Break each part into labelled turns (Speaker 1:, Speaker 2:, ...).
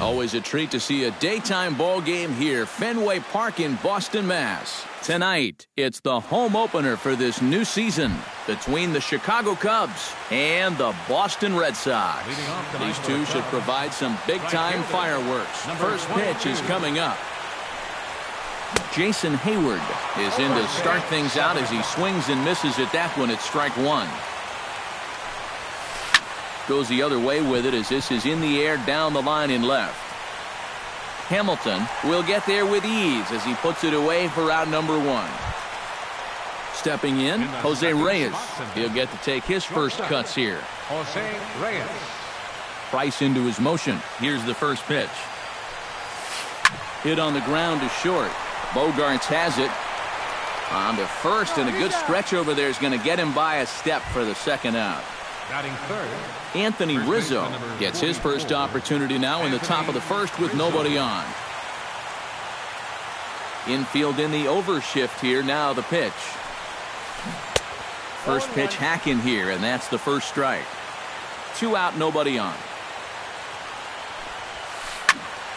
Speaker 1: Always a treat to see a daytime ball game here, Fenway Park in Boston, Mass. Tonight, it's the home opener for this new season between the Chicago Cubs and the Boston Red Sox. These two should provide some big-time fireworks. First pitch is coming up. Jason Hayward is in to start things out as he swings and misses at that one at strike one. Goes the other way with it as this is in the air down the line in left. Hamilton will get there with ease as he puts it away for out number one. Stepping in, Jose Reyes. He'll get to take his first cuts here.
Speaker 2: Jose Reyes.
Speaker 1: Price into his motion. Here's the first pitch. Hit on the ground to short. Bogarts has it. On to first, and a good stretch over there is going to get him by a step for the second out.
Speaker 2: Batting third,
Speaker 1: Anthony Rizzo gets his first opportunity now in the top of the first with nobody on. Infield in the overshift here. Now the pitch. First pitch hack in here, and that's the first strike. 2 out, nobody on.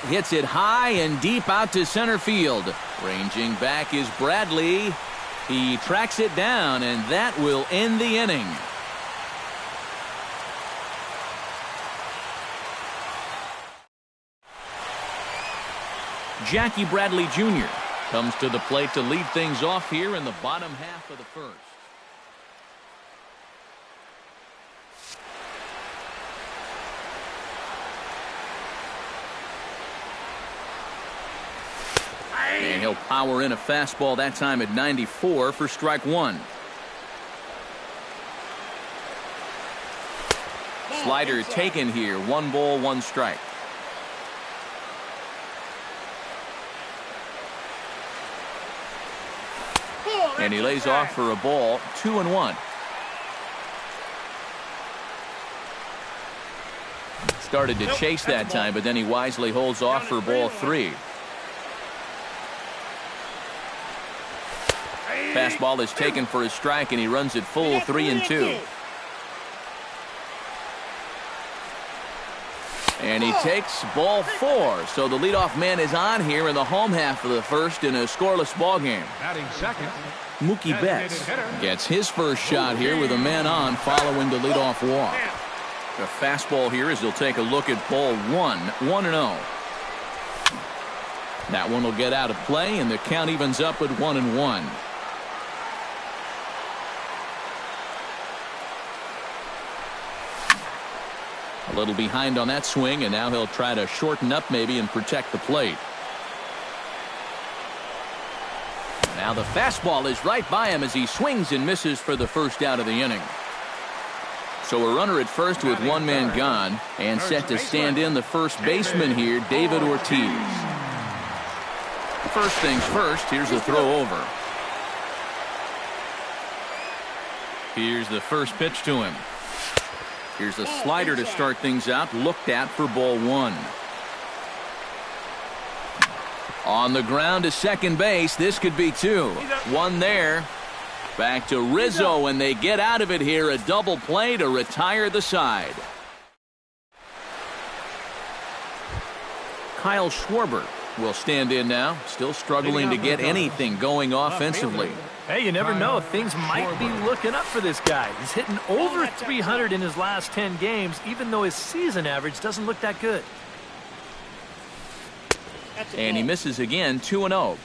Speaker 1: Hits it high and deep out to center field. Ranging back is Bradley. He tracks it down, and that will end the inning. Jackie Bradley Jr. comes to the plate to lead things off here in the bottom half of the first. And he'll power in a fastball that time at 94 for strike one. Slider taken here. 1 ball, 1 strike. And he lays off for a ball, 2-1. Started to chase that time, but then he wisely holds off for ball 3. Fastball is taken for a strike, and he runs it full 3-2. And he takes ball 4. So the leadoff man is on here in the home half of the first in a scoreless ball game.
Speaker 2: batting second,
Speaker 1: Mookie Betts gets his first shot here with a man on following the leadoff walk. The fastball here as he'll take a look at ball 1, 1-0. That one will get out of play, and the count evens up at 1-1. A little behind on that swing, and now he'll try to shorten up maybe and protect the plate. Now the fastball is right by him as he swings and misses for the first out of the inning. So a runner at first with 1 man gone, and set to stand in the first baseman here, David Ortiz. First things first, here's the throw over. Here's the first pitch to him. Here's a slider to start things out, looked at for ball 1. On the ground to second base, this could be 2. 1 there. Back to Rizzo, and they get out of it here. A double play to retire the side. Kyle Schwarber will stand in now, still struggling to get anything going offensively.
Speaker 3: Hey, you never know. Things might be looking up for this guy. He's hitting over 300 in his last 10 games, even though his season average doesn't look that good.
Speaker 1: And he misses again, 2-0.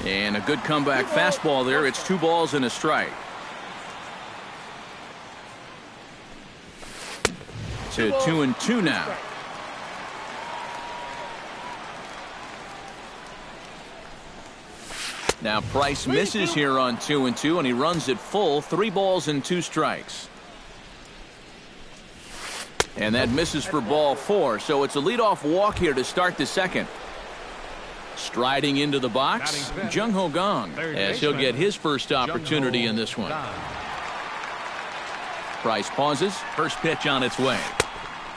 Speaker 1: And a good comeback fastball there. It's 2 balls and a strike. To 2-2 now. Now Price misses here on 2-2, and he runs it full, 3 balls and 2 strikes. And that misses for ball 4, so it's a leadoff walk here to start the second. Striding into the box, Jung Ho Gong, as he'll get his first opportunity in this one. Price pauses, first pitch on its way.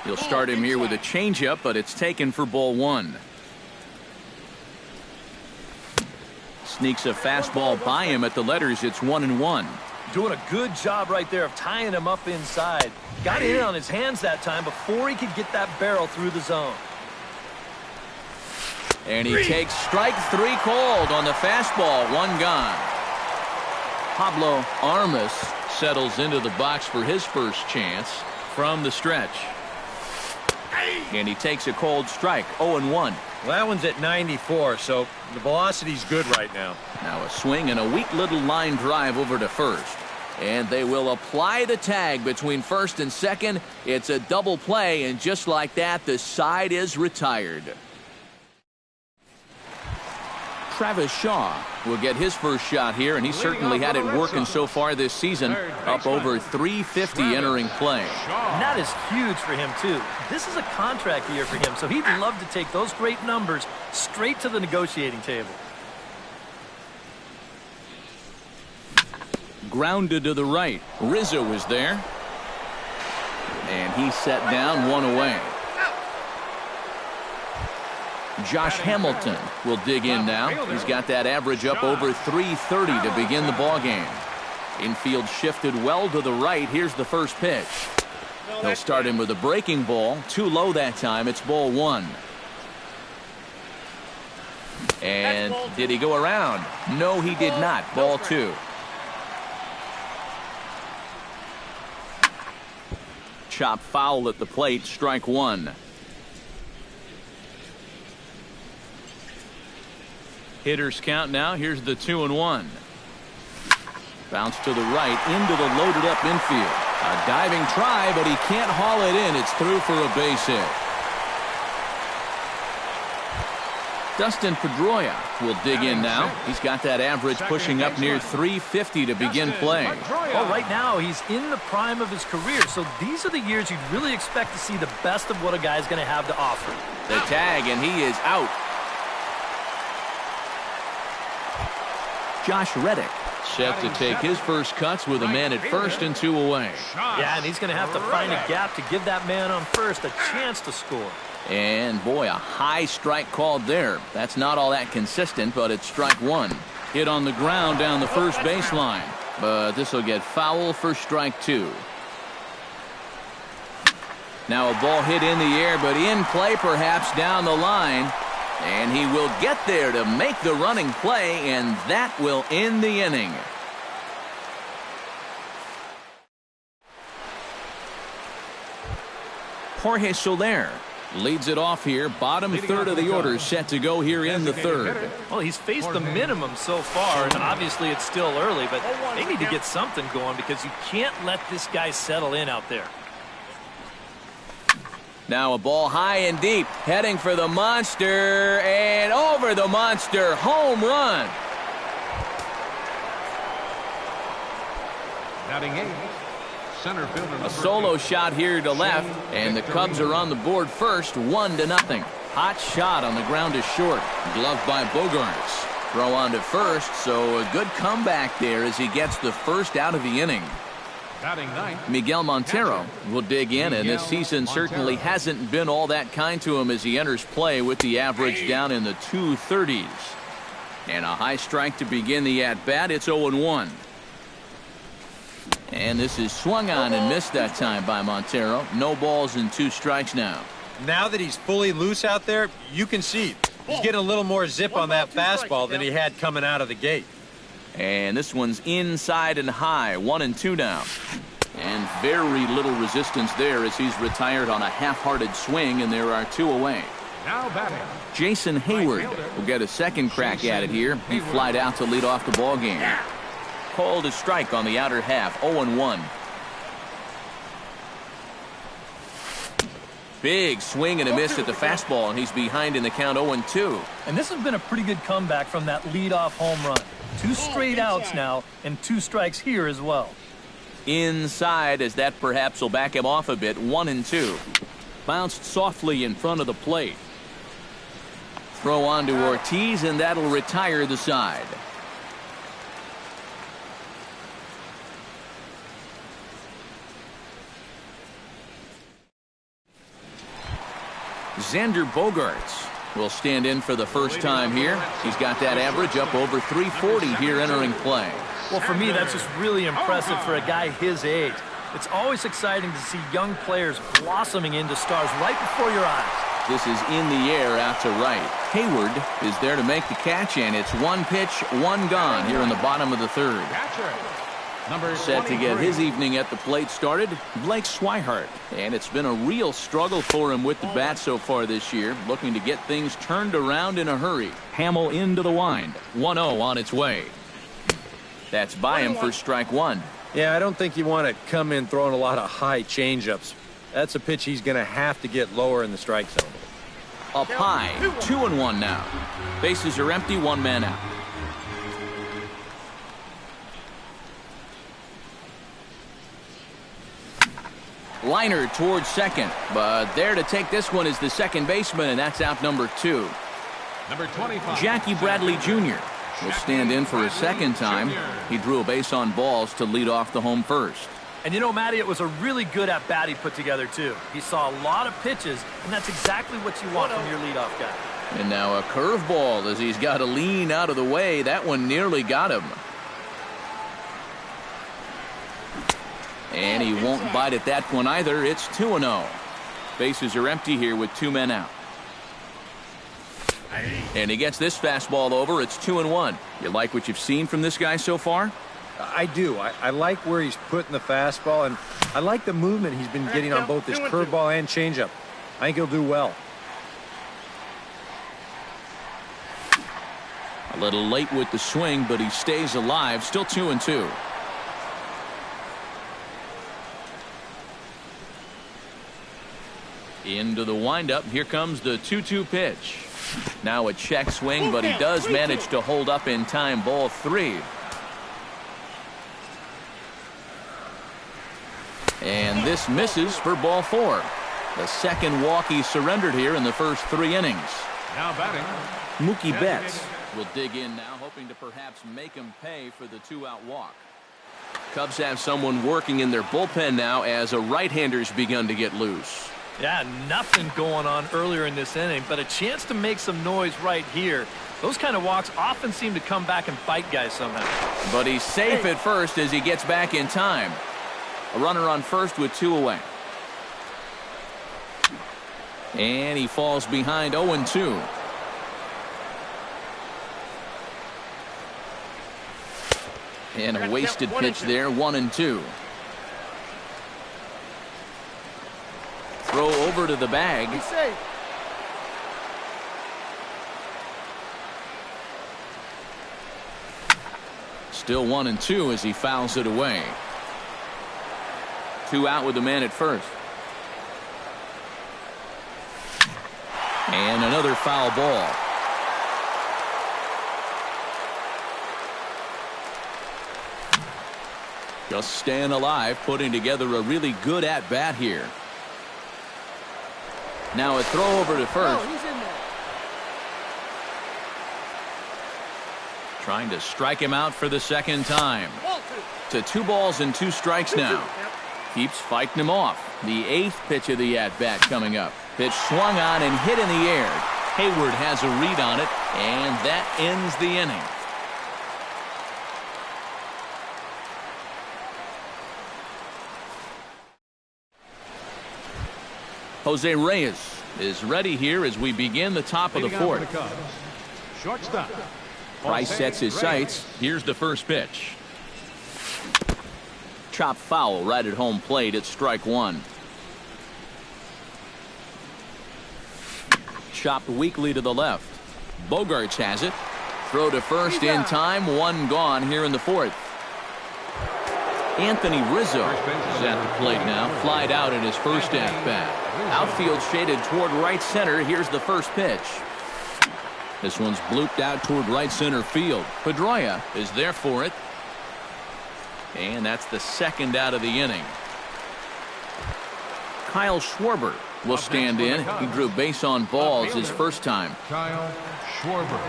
Speaker 1: He'll start him here with a changeup, but it's taken for ball 1. Sneaks a fastball by him at the letters. It's 1-1.
Speaker 3: Doing a good job right there of tying him up inside. Got in on his hands that time before he could get that barrel through the zone.
Speaker 1: And he takes strike 3 called on the fastball. 1 gone. Pablo Armas settles into the box for his first chance from the stretch. And he takes a cold strike. 0-1.
Speaker 4: Well, that one's at 94, so the velocity's good right now.
Speaker 1: Now a swing and a weak little line drive over to first. And they will apply the tag between first and second. It's a double play, and just like that, the side is retired. Travis Shaw will get his first shot here, and he certainly had it working so far this season. Up over 350 entering play.
Speaker 3: And that is huge for him, too. This is a contract year for him, so he'd love to take those great numbers straight to the negotiating table.
Speaker 1: Grounded to the right. Rizzo is there. And he set down 1 away. Josh Hamilton will dig in now. He's got that average up over 330 to begin the ball game. Infield shifted well to the right. Here's the first pitch. He'll start him with a breaking ball. Too low that time. It's ball 1. And did he go around? No, he did not. Ball 2. Chop foul at the plate. Strike 1. Hitters count now. Here's the 2-1. Bounce to the right into the loaded up infield. A diving try, but he can't haul it in. It's through for a base hit. Dustin Pedroia will dig in now. He's got that average pushing up near 350 to begin play.
Speaker 3: Well, right now he's in the prime of his career, so these are the years you'd really expect to see the best of what a guy's going to have to offer.
Speaker 1: The tag, and he is out. Josh Reddick set to take his first cuts with a man at first and 2 away.
Speaker 3: Yeah, and he's going to have to find a gap to give that man on first a chance to score.
Speaker 1: And boy, a high strike called there. That's not all that consistent, but it's strike 1. Hit on the ground down the first baseline. But this will get foul for strike 2. Now a ball hit in the air, but in play perhaps down the line. And he will get there to make the running play, and that will end the inning. Jorge Soler leads it off here. Bottom third of the order set to go here in the third.
Speaker 3: Well, he's faced the minimum so far, and obviously it's still early, but they need to get something going because you can't let this guy settle in out there.
Speaker 1: Now a ball high and deep, heading for the monster, and over the monster, home run.
Speaker 2: Batting 8, center fielder.
Speaker 1: A solo shot here to left, and the Cubs are on the board first, 1-0. Hot shot on the ground is short. Gloved by Bogaerts. Throw on to first, so a good comeback there as he gets the first out of the inning.
Speaker 2: Batting 9,
Speaker 1: Miguel Montero will dig in, and this season certainly hasn't been all that kind to him as he enters play with the average down in the 230s. And a high strike to begin the at-bat. It's 0-1. And this is swung on and missed that time by Montero. No balls and 2 strikes now.
Speaker 4: Now that he's fully loose out there, you can see he's getting a little more zip on that fastball than he had coming out of the gate.
Speaker 1: And this one's inside and high, 1-2 now. And very little resistance there as he's retired on a half-hearted swing, and there are 2 away.
Speaker 2: now batting.
Speaker 1: Jason Hayward will get a second crack at it here. He flied out to lead off the ball game. Called a strike on the outer half, 0-1. Big swing and a miss at the fastball, and he's behind in the count 0-2.
Speaker 3: And this has been a pretty good comeback from that leadoff home run. 2 straight outs now, and 2 strikes here as well.
Speaker 1: Inside, as that perhaps will back him off a bit, 1-2. Bounced softly in front of the plate. Throw on to Ortiz, and that'll retire the side. Xander Bogaerts will stand in for the first time here. He's got that average up over 340 here entering play.
Speaker 3: Well, for me, that's just really impressive for a guy his age. It's always exciting to see young players blossoming into stars right before your eyes.
Speaker 1: This is in the air out to right. Hayward is there to make the catch, and it's one pitch, one gone here in the bottom of the third. Set to get his evening at the plate started, Blake Swihart. And it's been a real struggle for him with the bat so far this year, looking to get things turned around in a hurry. Hamill into the wind. 1-0 on its way. That's by him for strike one.
Speaker 4: Yeah, I don't think you want to come in throwing a lot of high changeups. That's a pitch he's going to have to get lower in the strike zone.
Speaker 1: Up high, 2-1 now. Bases are empty, one man out. Liner towards second, but there to take this one is the second baseman, and that's out number 2.
Speaker 2: Number 25.
Speaker 1: Jackie Bradley Jr. will stand in for a second time. He drew a base on balls to lead off the home first.
Speaker 3: And you know, Matty, it was a really good at-bat he put together, too. He saw a lot of pitches, and that's exactly what you want from your leadoff guy.
Speaker 1: And now a curveball as he's got to lean out of the way. That one nearly got him. And he won't bite at that one either. It's 2-0. Bases are empty here with 2 men out. And he gets this fastball over. It's 2-1. You like what you've seen from this guy so far?
Speaker 4: I do. I like where he's putting the fastball, and I like the movement he's been getting on both his curveball and changeup. I think he'll do well.
Speaker 1: A little late with the swing, but he stays alive. Still 2-2. Into the windup. Here comes the 2-2 pitch. Now a check swing, but he does manage to hold up in time. Ball 3. And this misses for ball 4. The second walk he surrendered here in the first 3 innings.
Speaker 2: Now batting,
Speaker 1: Mookie Betts will dig in now, hoping to perhaps make him pay for the 2-out walk. Cubs have someone working in their bullpen now as a right-hander's begun to get loose.
Speaker 3: Yeah, nothing going on earlier in this inning, but a chance to make some noise right here. Those kind of walks often seem to come back and bite guys somehow.
Speaker 1: But he's safe at first as he gets back in time. A runner on first with 2 away. And he falls behind 0-2. And a wasted pitch there, 1-2. Throw over to the bag. Still 1-2 as he fouls it away. 2 out with the man at first. And another foul ball. Just staying alive, putting together a really good at-bat here. Now a throw over to first. Trying to strike him out for the second time. To 2 balls and 2 strikes now. Keeps fighting him off. The 8th pitch of the at-bat coming up. Pitch swung on and hit in the air. Hayward has a read on it, and that ends the inning. Jose Reyes is ready here as we begin the top of the 4th.
Speaker 2: shortstop.
Speaker 1: Price sets his sights. Here's the first pitch. Chop foul right at home plate. It's strike 1. Chopped weakly to the left. Bogarts has it. Throw to first in time. 1 gone here in the 4th. Anthony Rizzo is at the plate now. Flied out in his first at-bat. Outfield shaded toward right center. Here's the first pitch. This one's blooped out toward right center field. Pedroia is there for it. And that's the second out of the inning. Kyle Schwarber will stand in. He drew base on balls his first time.
Speaker 2: Kyle Schwarber.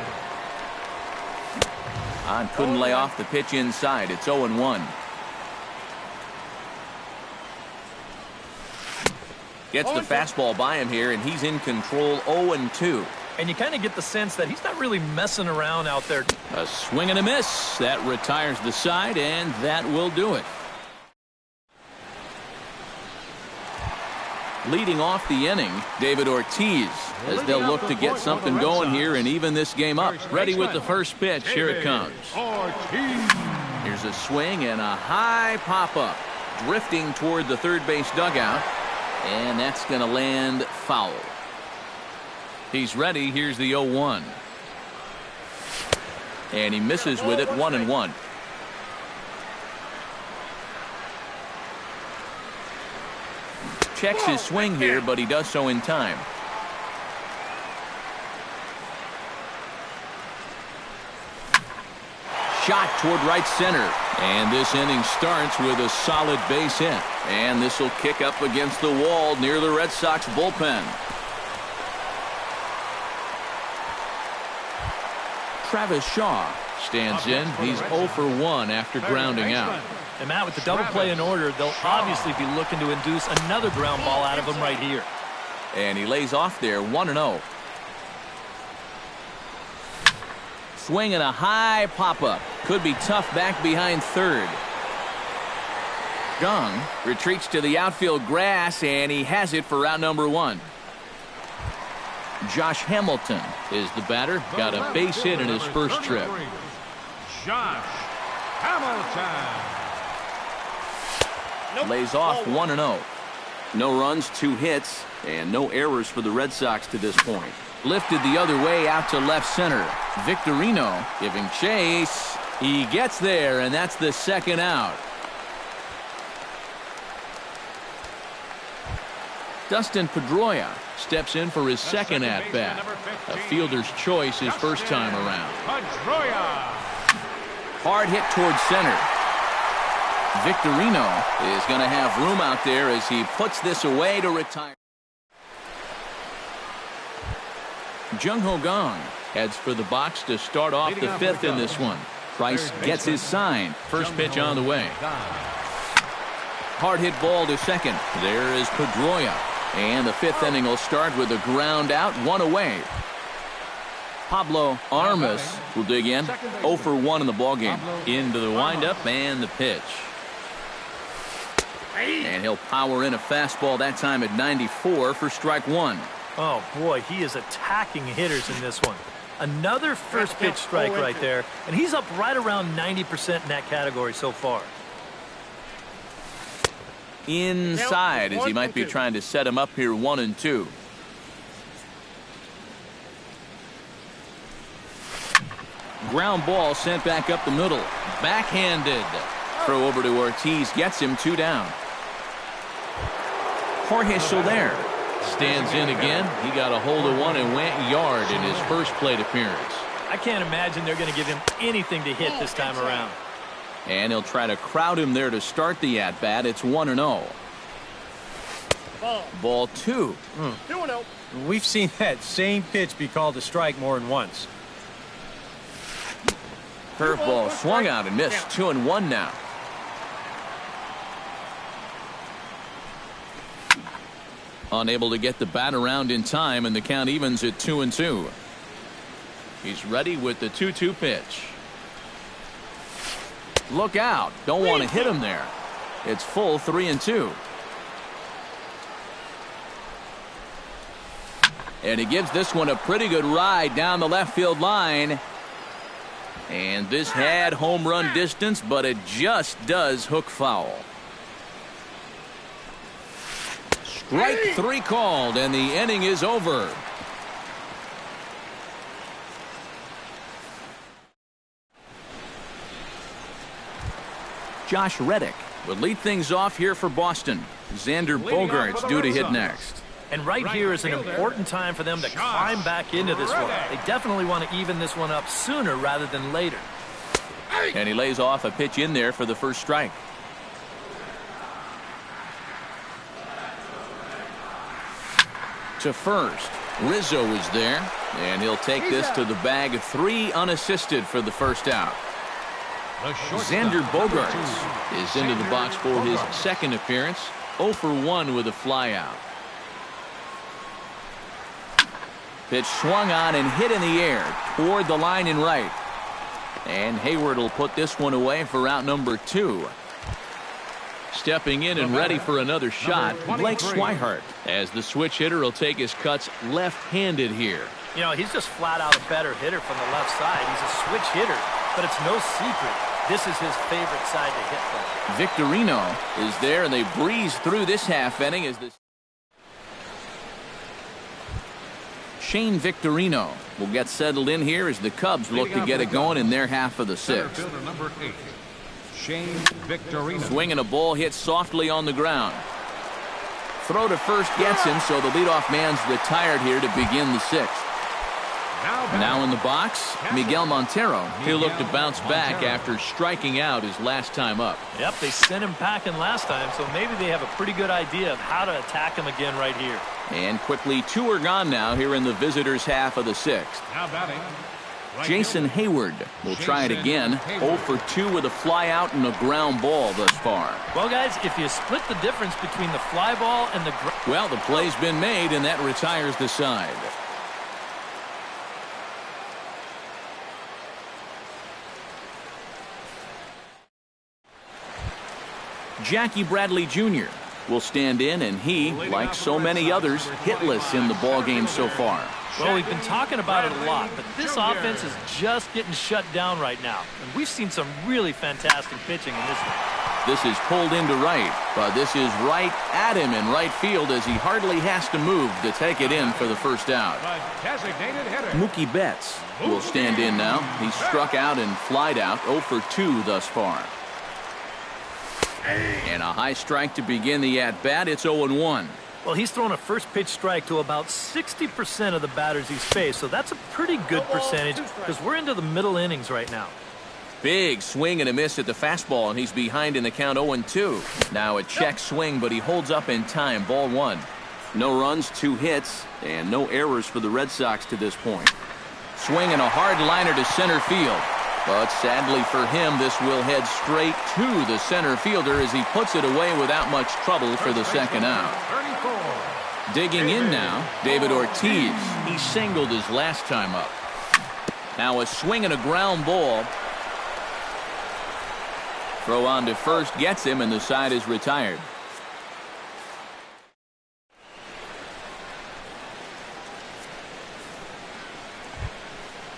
Speaker 1: Couldn't lay off the pitch inside. It's 0-1. Gets the fastball by him here, and he's in control. 0-2.
Speaker 3: And you kind of get the sense that he's not really messing around out there.
Speaker 1: A swing and a miss. That retires the side, and that will do it. Leading off the inning, David Ortiz, as they'll look to get something going here and even this game up. Ready with the first pitch. Here it comes. Here's a swing and a high pop-up. Drifting toward the third base dugout. And that's going to land foul. He's ready. Here's the 0-1. And he misses with it, 1-1. Checks his swing here, but he does so in time. Shot toward right center. And this inning starts with a solid base hit. And this will kick up against the wall near the Red Sox bullpen. Travis Shaw stands in. He's 0 for 1 after grounding out.
Speaker 3: And Matt, with the double play in order, they'll obviously be looking to induce another ground ball out of him right here.
Speaker 1: And he lays off there, 1-0. Swing and a high pop-up. Could be tough back behind third. Gong retreats to the outfield grass, and he has it for round number 1. Josh Hamilton is the batter. Got a base hit in his first trip.
Speaker 2: Josh Hamilton.
Speaker 1: Lays off 1-0. No runs, 2 hits, and no errors for the Red Sox to this point. Lifted the other way out to left center. Victorino giving chase. He gets there, and that's the second out. Dustin Pedroia steps in for his second at-bat. A fielder's choice his first time around. Hard hit towards center. Victorino is going to have room out there as he puts this away to retire. Jung Ho Gong heads for the box to start off the 5th in this one. Price gets his sign. First pitch on the way. Hard hit ball to second. There is Pedroia. And the 5th inning will start with a ground out, 1 away. Pablo Armas will dig in. 0 for 1 in the ballgame. Into the windup and the pitch. And he'll power in a fastball that time at 94 for strike 1.
Speaker 3: Oh, boy, he is attacking hitters in this one. Another first pitch strike right there, and he's up right around 90% in that category so far.
Speaker 1: Inside, as he might be trying to set him up here, 1-2. Ground ball sent back up the middle. Backhanded. Throw over to Ortiz, gets him 2 down. Jorge Soler stands in again. He got a hold of one and went yard in his first plate appearance.
Speaker 3: I can't imagine they're going to give him anything to hit this time around.
Speaker 1: And he'll try to crowd him there to start the at-bat. It's 1-0. Ball 2.
Speaker 4: 2-0. We've seen that same pitch be called a strike more than once.
Speaker 1: Curveball swung out and missed. 2-1 now. Unable to get the bat around in time, and the count evens at 2-2. He's ready with the 2-2 pitch. Look out. Don't want to hit him there. It's full 3-2. And he gives this one a pretty good ride down the left field line. And this had home run distance, but it just does hook foul. Strike 3 called, and the inning is over. Josh Reddick would lead things off here for Boston. Xander Bogaerts due to hit next.
Speaker 3: And right here is an important time for them to climb back into this one. They definitely want to even this one up sooner rather than later.
Speaker 1: And he lays off a pitch in there for the first strike. To first, Rizzo is there, and he'll take this to the bag. 3 unassisted for the first out. Xander Bogaerts is into the box for his second appearance. 0 for 1 with a flyout. Pitch swung on and hit in the air toward the line and right. And Hayward will put this one away for out number 2. Stepping in and ready for another shot, Blake Swihart, as the switch hitter will take his cuts left-handed here.
Speaker 3: You know, he's just flat out a better hitter from the left side. He's a switch hitter, but it's no secret this is his favorite side to hit from.
Speaker 1: Victorino is there, and they breeze through this half inning as this. Shane Victorino will get settled in here as the Cubs look to get it going in their half of the 6th.
Speaker 2: Number 8, Shane Victorino.
Speaker 1: Swinging a ball hit softly on the ground. Throw to first gets him, so the leadoff man's retired here to begin the 6th. Now in the box, Miguel Montero. He'll look to bounce back after striking out his last time up.
Speaker 3: Yep, they sent him packing last time, so maybe they have a pretty good idea of how to attack him again right here.
Speaker 1: And quickly, 2 are gone now here in the visitors' half of the 6th.
Speaker 2: Now batting,
Speaker 1: Jason Hayward will try it again. 0 for 2 with a fly out and a ground ball thus far.
Speaker 3: Well, guys, if you split the difference between the fly ball and the
Speaker 1: well, the play's been made, and that retires the side. Jackie Bradley Jr. will stand in, and he, like so many others, hitless in the ballgame so far.
Speaker 3: Well, we've been talking about it a lot, but this offense is just getting shut down right now. And we've seen some really fantastic pitching in this one.
Speaker 1: This is pulled into right, but this is right at him in right field as he hardly has to move to take it in for the first out. Mookie Betts will stand in now. He struck out and flied out, 0 for 2 thus far. And a high strike to begin the at-bat. It's 0-1.
Speaker 3: Well, he's thrown a first pitch strike to about 60% of the batters he's faced, so that's a pretty good percentage because we're into the middle innings right now.
Speaker 1: Big swing and a miss at the fastball, and he's behind in the count 0-2. Now a check swing, but he holds up in time. Ball 1. No runs, 2 hits, and no errors for the Red Sox to this point. Swinging a hard liner to center field. But sadly for him, this will head straight to the center fielder as he puts it away without much trouble for the second out. Digging in now, David Ortiz. He singled his last time up. Now a swing and a ground ball. Throw on to first gets him, and the side is retired.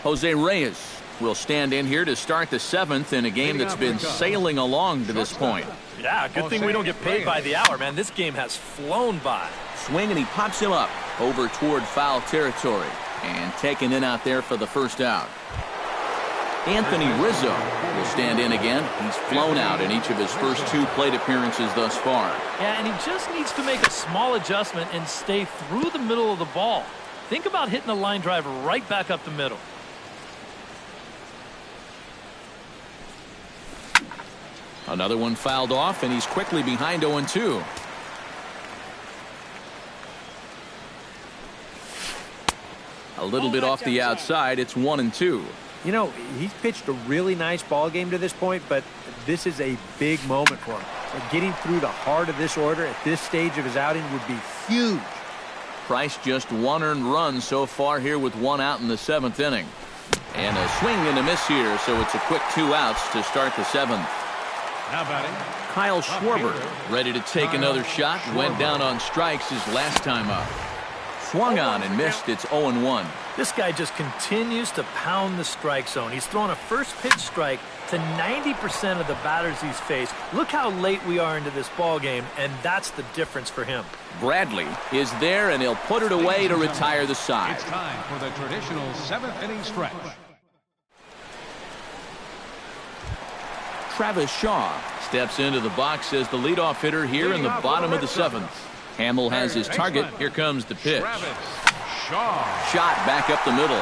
Speaker 1: Jose Reyes will stand in here to start the 7th in a game that's been sailing along to this point.
Speaker 3: Yeah, good thing we don't get paid by the hour, man. This game has flown by.
Speaker 1: Swing, and he pops him up over toward foul territory and taken in out there for the first out. Anthony Rizzo will stand in again. He's flown out in each of his first 2 plate appearances thus far.
Speaker 3: Yeah, and he just needs to make a small adjustment and stay through the middle of the ball. Think about hitting a line drive right back up the middle.
Speaker 1: Another one fouled off, and he's quickly behind 0-2. A little bit off the outside. It's 1-2.
Speaker 4: You know, he's pitched a really nice ball game to this point, but this is a big moment for him. Getting through the heart of this order at this stage of his outing would be huge.
Speaker 1: Price just 1 earned run so far here with 1 out in the 7th inning. And a swing and a miss here, so it's a quick 2 outs to start the 7th.
Speaker 2: Now batting,
Speaker 1: Kyle Schwarber ready to take another shot. Went down on strikes his last time up. Swung on and missed. It's 0-1.
Speaker 3: This guy just continues to pound the strike zone. He's thrown a first pitch strike to 90% of the batters he's faced. Look how late we are into this ball game, and that's the difference for him.
Speaker 1: Bradley is there, and he'll put it away to retire the side.
Speaker 2: it's time for the traditional 7th inning stretch.
Speaker 1: Travis Shaw steps into the box as the leadoff hitter here in the bottom of the 7th. Hamill has his target. Here comes the pitch. Shot back up the middle.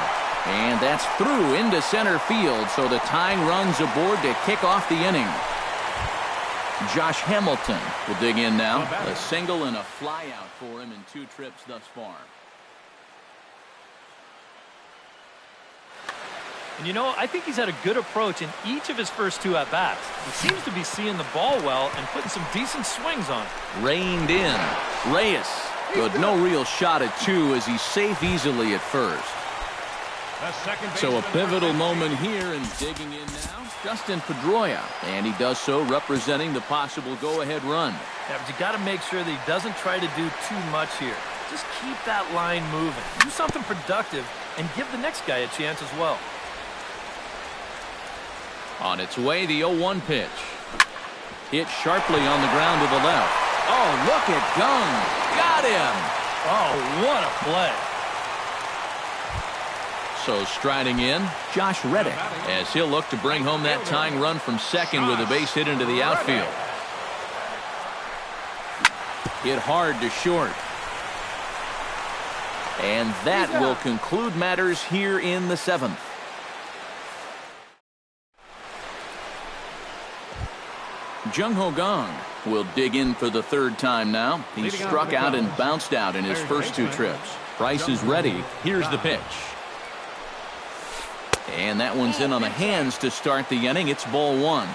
Speaker 1: And that's through into center field, so the tying run's aboard to kick off the inning. Josh Hamilton will dig in now. A single and a fly out for him in 2 trips thus far.
Speaker 3: And you know, I think he's had a good approach in each of his first 2 at-bats. He seems to be seeing the ball well and putting some decent swings on it.
Speaker 1: Reined in. Reyes but no real shot at two as he's safe easily at first. So a pivotal moment here, and digging in now, Justin Pedroia, and he does so representing the possible go-ahead run.
Speaker 3: Yeah, but you got to make sure that he doesn't try to do too much here. Just keep that line moving. Do something productive and give the next guy a chance as well.
Speaker 1: On its way, the 0-1 pitch. Hit sharply on the ground to the left. Oh, look at Gung. Got him.
Speaker 3: Oh, what a play.
Speaker 1: So striding in, Josh Reddick, as he'll look to bring home that tying run from second with a base hit into the outfield. Hit hard to short. And that will conclude matters here in the 7th. Jung-Ho Kang will dig in for the 3rd time now. He struck out and bounced out in his first 2 trips. Price is ready. Here's the pitch. And that one's in on the hands to start the inning. It's ball 1.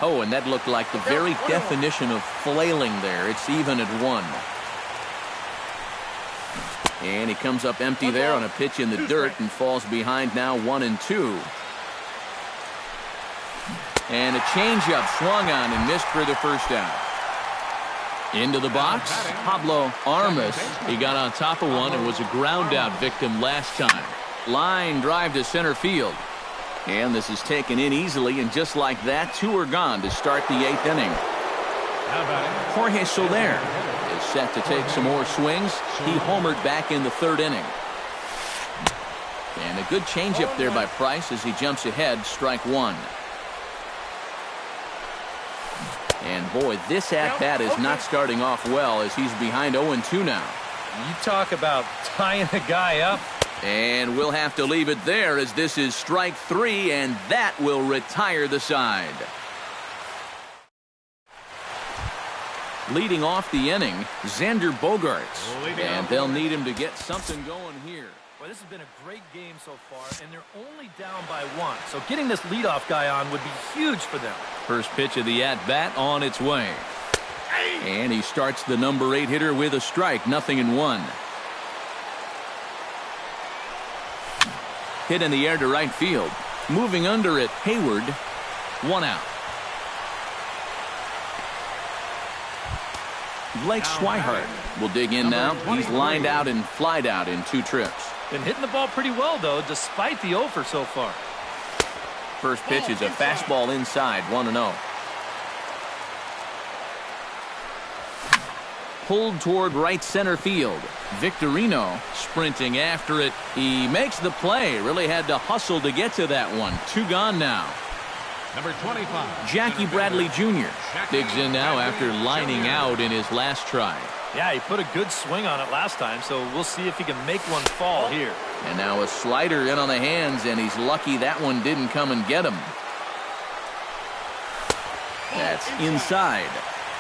Speaker 1: Oh, and that looked like the very definition of flailing there. It's even at 1. And he comes up empty there on a pitch in the dirt and falls behind now 1-2. And a changeup swung on and missed for the first out. Into the box, Pablo Armas. He got on top of one and was a ground out victim last time. Line drive to center field. And this is taken in easily, and just like that, 2 are gone to start the 8th inning. Jorge Soler is set to take some more swings. He homered back in the 3rd inning. And a good changeup there by Price as he jumps ahead, strike 1. And boy, this at-bat is not starting off well as he's behind 0-2 now.
Speaker 3: You talk about tying a guy up.
Speaker 1: And we'll have to leave it there as this is strike 3, and that will retire the side. Leading off the inning, Xander Bogaerts. And they'll need him to get something going here.
Speaker 3: Well, this has been a great game so far, and they're only down by 1. So getting this leadoff guy on would be huge for them.
Speaker 1: First pitch of the at-bat on its way. And he starts the number 8 hitter with a strike, 0-1. Hit in the air to right field. Moving under it, Hayward. 1 out. Blake Swihart will dig in now. He's lined out and flied out in 2 trips.
Speaker 3: Been hitting the ball pretty well, though, despite the offer so far.
Speaker 1: First pitch is a fastball inside, 1-0. Pulled toward right center field. Victorino sprinting after it. He makes the play. Really had to hustle to get to that one. 2 gone now.
Speaker 2: Number 25.
Speaker 1: Jackie Bradley Jr. digs in now after lining out in his last try.
Speaker 3: Yeah, he put a good swing on it last time, so we'll see if he can make one fall here.
Speaker 1: And now a slider in on the hands, and he's lucky that one didn't come and get him. That's inside.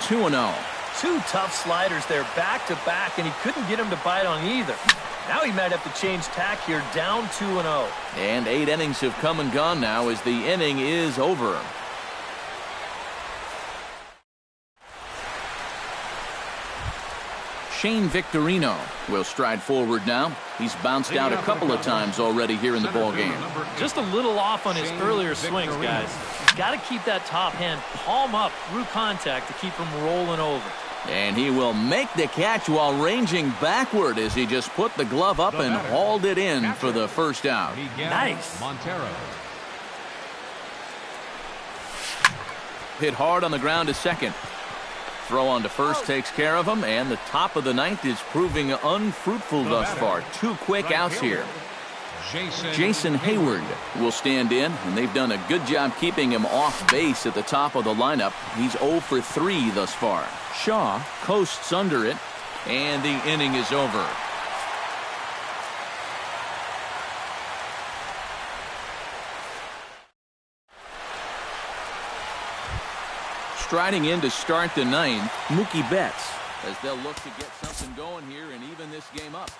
Speaker 1: 2-0.
Speaker 3: 2 tough sliders there back-to-back, and he couldn't get him to bite on either. Now he might have to change tack here, down 2-0.
Speaker 1: And 8 innings have come and gone now as the inning is over. Shane Victorino will stride forward now. He's bounced out a couple of times already here in the ballgame.
Speaker 3: Just a little off on his earlier swings, guys. He's got to keep that top hand palm up through contact to keep him rolling over.
Speaker 1: And he will make the catch while ranging backward as he just put the glove up and hauled it in for the first out.
Speaker 3: Nice.
Speaker 2: Montero.
Speaker 1: Hit hard on the ground to second. Throw on to first takes care of him, and the top of the 9th is proving unfruitful thus far. 2 quick outs here. Jason Hayward will stand in, and they've done a good job keeping him off base at the top of the lineup. He's 0 for 3 thus far. Shaw coasts under it, and the inning is over. Striding in to start the 9th, Mookie Betts, as they'll look to get something going here and even this game up.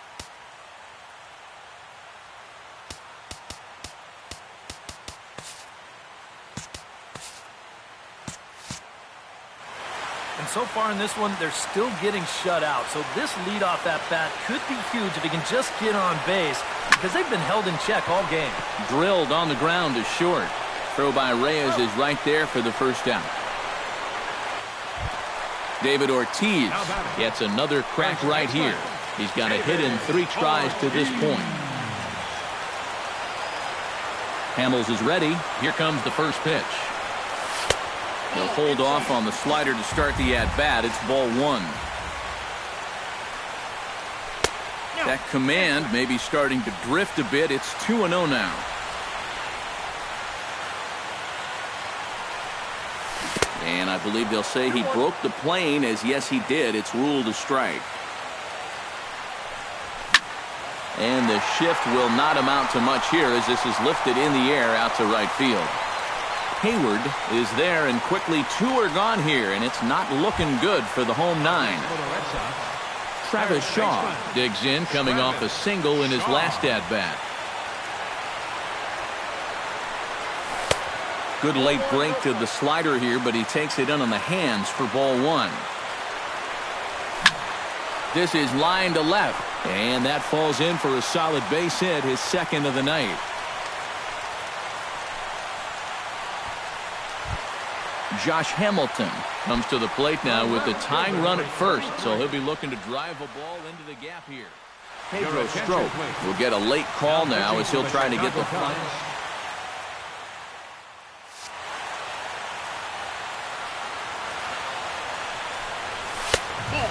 Speaker 3: And so far in this one, they're still getting shut out. So this leadoff at bat could be huge if he can just get on base because they've been held in check all game.
Speaker 1: Drilled on the ground is short. Throw by Reyes is right there for the first out. David Ortiz gets another crack right here. He's got a hit in 3 tries to this point. Hamels is ready. Here comes the first pitch. He'll hold off on the slider to start the at-bat. It's ball 1. That command may be starting to drift a bit. It's 2-0 now. And I believe they'll say he broke the plane, as yes he did. It's ruled a strike. And the shift will not amount to much here as this is lifted in the air out to right field. Hayward is there, and quickly 2 are gone here, and it's not looking good for the home 9. Travis Shaw digs in, coming off a single in his last at-bat. Good late break to the slider here, but he takes it in on the hands for ball 1. This is line to left, and that falls in for a solid base hit, his second of the night. Josh Hamilton comes to the plate now with the tying run at first, so he'll be looking to drive a ball into the gap here. Pedro Strop will get a late call now as he'll try to get the fly.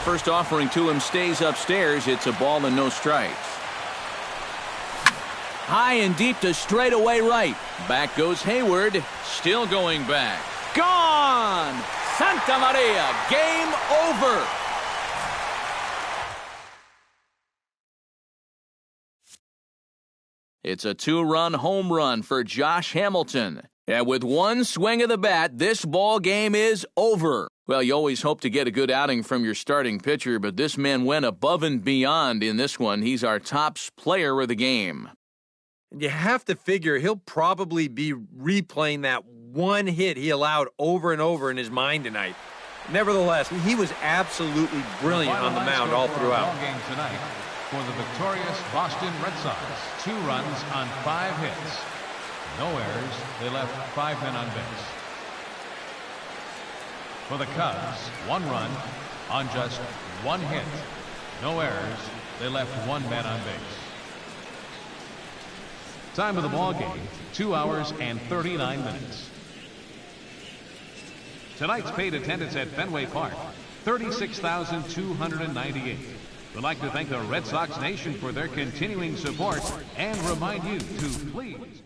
Speaker 1: First offering to him stays upstairs. It's a ball and no strikes. High and deep to straightaway right. Back goes Hayward. Still going back. Gone! Santa Maria, game over. It's a 2-run home run for Josh Hamilton. And with one swing of the bat, this ball game is over. Well, you always hope to get a good outing from your starting pitcher, but this man went above and beyond in this one. He's our top player of the game.
Speaker 4: You have to figure he'll probably be replaying that one hit he allowed over and over in his mind tonight. Nevertheless, he was absolutely brilliant on the mound all throughout.
Speaker 2: Game tonight for the victorious Boston Red Sox. 2 runs on 5 hits. No errors. They left 5 men on base. For the Cubs, 1 run on just 1 hit. No errors. They left 1 man on base. Time of the ball game, 2 hours and 39 minutes. Tonight's paid attendance at Fenway Park, 36,298. We'd like to thank the Red Sox Nation for their continuing support and remind you to please